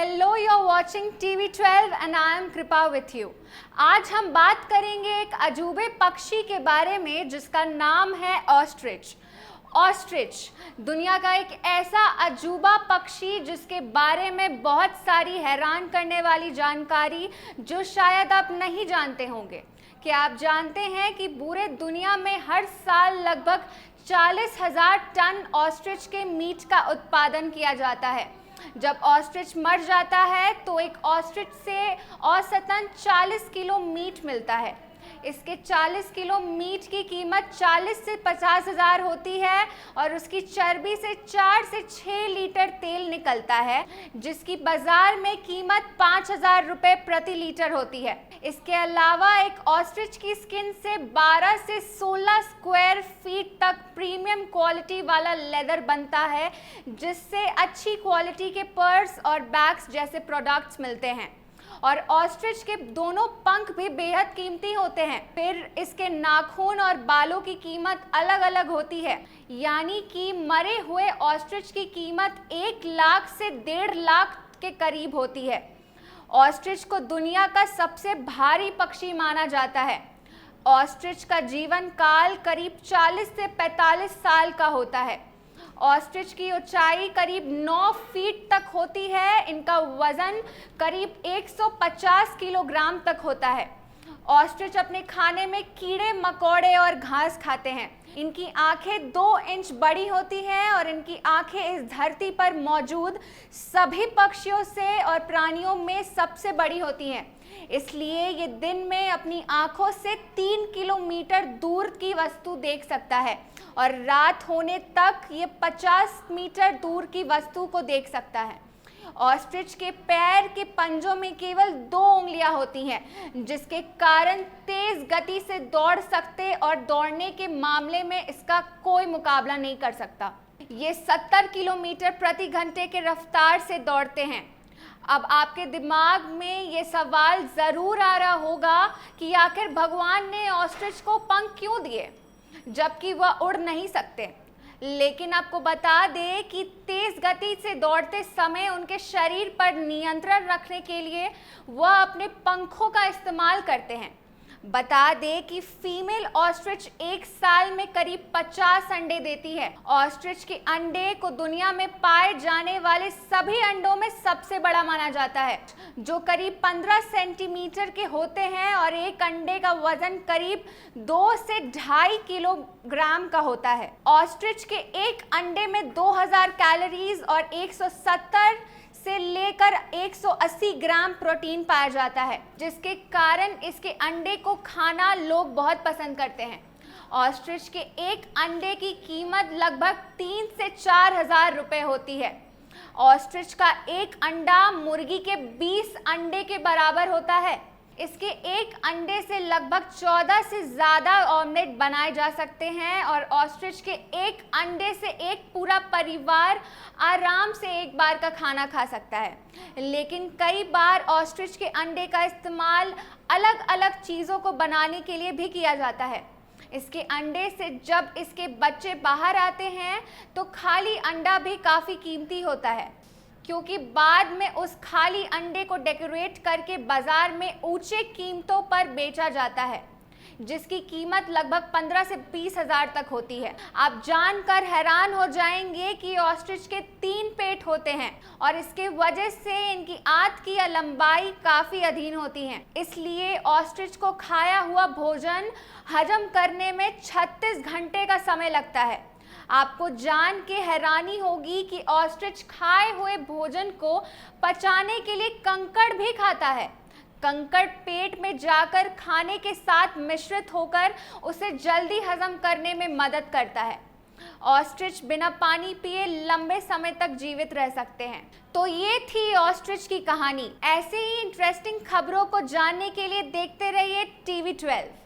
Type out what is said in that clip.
Hello, you are watching TV12 and I am Kripa with you. आज हम बात करेंगे एक अजूबे पक्षी के बारे में जिसका नाम है ऑस्ट्रिच। ऑस्ट्रिच दुनिया का एक ऐसा अजूबा पक्षी जिसके बारे में बहुत सारी हैरान करने वाली जानकारी जो शायद आप नहीं जानते होंगे। क्या आप जानते हैं कि पूरे दुनिया में हर साल लगभग 40,000 टन ऑस्ट्रिच के मीट का उत्पादन किया जाता है। जब ऑस्ट्रिच मर जाता है तो एक ऑस्ट्रिच से औसतन 40 किलो मीट मिलता है। इसके 40 किलो मीट की कीमत 40 से 50 हज़ार होती है और उसकी चर्बी से 4 से 6 लीटर तेल निकलता है, जिसकी बाजार में कीमत 5,000 रुपये प्रति लीटर होती है। इसके अलावा एक ऑस्ट्रिच की स्किन से 12 से 16 स्क्वायर फीट तक प्रीमियम क्वालिटी वाला लेदर बनता है, जिससे अच्छी क्वालिटी के पर्स और बैग्स जैसे प्रोडक्ट्स मिलते हैं। और ऑस्ट्रिच के दोनों पंख भी बेहद कीमती होते हैं। फिर इसके नाखून और बालों की कीमत अलग अलग होती है, यानी कि मरे हुए ऑस्ट्रिच की कीमत 1 लाख से 1.5 लाख के करीब होती है। ऑस्ट्रिच को दुनिया का सबसे भारी पक्षी माना जाता है। ऑस्ट्रिच का जीवन काल करीब 40 से 45 साल का होता है। ऑस्ट्रिच की ऊंचाई करीब 9 फीट तक होती है। इनका वजन करीब 150 किलोग्राम तक होता है। ऑस्ट्रिच अपने खाने में कीड़े मकोड़े और घास खाते हैं। इनकी आंखें 2 इंच बड़ी होती हैं और इनकी आंखें इस धरती पर मौजूद सभी पक्षियों से और प्राणियों में सबसे बड़ी होती हैं। इसलिए ये दिन में अपनी आंखों से 3 किलोमीटर दूर की वस्तु देख सकता है और रात होने तक ये 50 मीटर दूर की वस्तु को देख सकता है। ऑस्ट्रिच के पैर के पंजों में केवल 2 उंगलियां होती हैं, जिसके कारण तेज गति से दौड़ सकते और दौड़ने के मामले में इसका कोई मुकाबला नहीं कर सकता। ये 70 किलोमीटर प्रति घंटे के रफ्तार से दौड़ते हैं। अब आपके दिमाग में ये सवाल ज़रूर आ रहा होगा कि आखिर भगवान ने ऑस्ट्रिच को पंख क्यों दिए जबकि वह उड़ नहीं सकते। लेकिन आपको बता दें कि तेज़ गति से दौड़ते समय उनके शरीर पर नियंत्रण रखने के लिए वह अपने पंखों का इस्तेमाल करते हैं। बता दें कि फीमेल ऑस्ट्रिच एक साल में करीब 50 अंडे देती है। ऑस्ट्रिच के अंडे को दुनिया में पाए जाने वाले सभी अंडों में सबसे बड़ा माना जाता है, जो करीब 15 सेंटीमीटर के होते हैं और एक अंडे का वजन करीब 2 से 2.5 किलोग्राम का होता है। ऑस्ट्रिच के एक अंडे में 2000 कैलोरीज और 170 से लेकर 180 ग्राम प्रोटीन पाया जाता है, जिसके कारण इसके अंडे को खाना लोग बहुत पसंद करते हैं। ऑस्ट्रिच के एक अंडे की कीमत लगभग 3 से 4 हज़ार रुपये होती है। ऑस्ट्रिच का एक अंडा मुर्गी के 20 अंडे के बराबर होता है। इसके एक अंडे से लगभग 14 से ज़्यादा ऑमलेट बनाए जा सकते हैं और ऑस्ट्रिच के एक अंडे से एक पूरा परिवार आराम से एक बार का खाना खा सकता है। लेकिन कई बार ऑस्ट्रिच के अंडे का इस्तेमाल अलग अलग चीज़ों को बनाने के लिए भी किया जाता है। इसके अंडे से जब इसके बच्चे बाहर आते हैं तो खाली अंडा भी काफ़ी कीमती होता है, क्योंकि बाद में उस खाली अंडे को डेकोरेट करके बाजार में ऊंचे कीमतों पर बेचा जाता है, जिसकी कीमत लगभग 15 से 20 हज़ार तक होती है। आप जानकर हैरान हो जाएंगे कि ऑस्ट्रिच के 3 पेट होते हैं और इसके वजह से इनकी आंत की लंबाई काफ़ी अधीन होती है। इसलिए ऑस्ट्रिच को खाया हुआ भोजन हजम करने में 36 घंटे का समय लगता है। आपको जान के हैरानी होगी कि ऑस्ट्रिच खाए हुए भोजन को पचाने के लिए कंकड़ भी खाता है। कंकड़ पेट में जाकर खाने के साथ मिश्रित होकर उसे जल्दी हजम करने में मदद करता है। ऑस्ट्रिच बिना पानी पिए लंबे समय तक जीवित रह सकते हैं। तो ये थी ऑस्ट्रिच की कहानी। ऐसे ही इंटरेस्टिंग खबरों को जानने के लिए देखते रहिए TV12।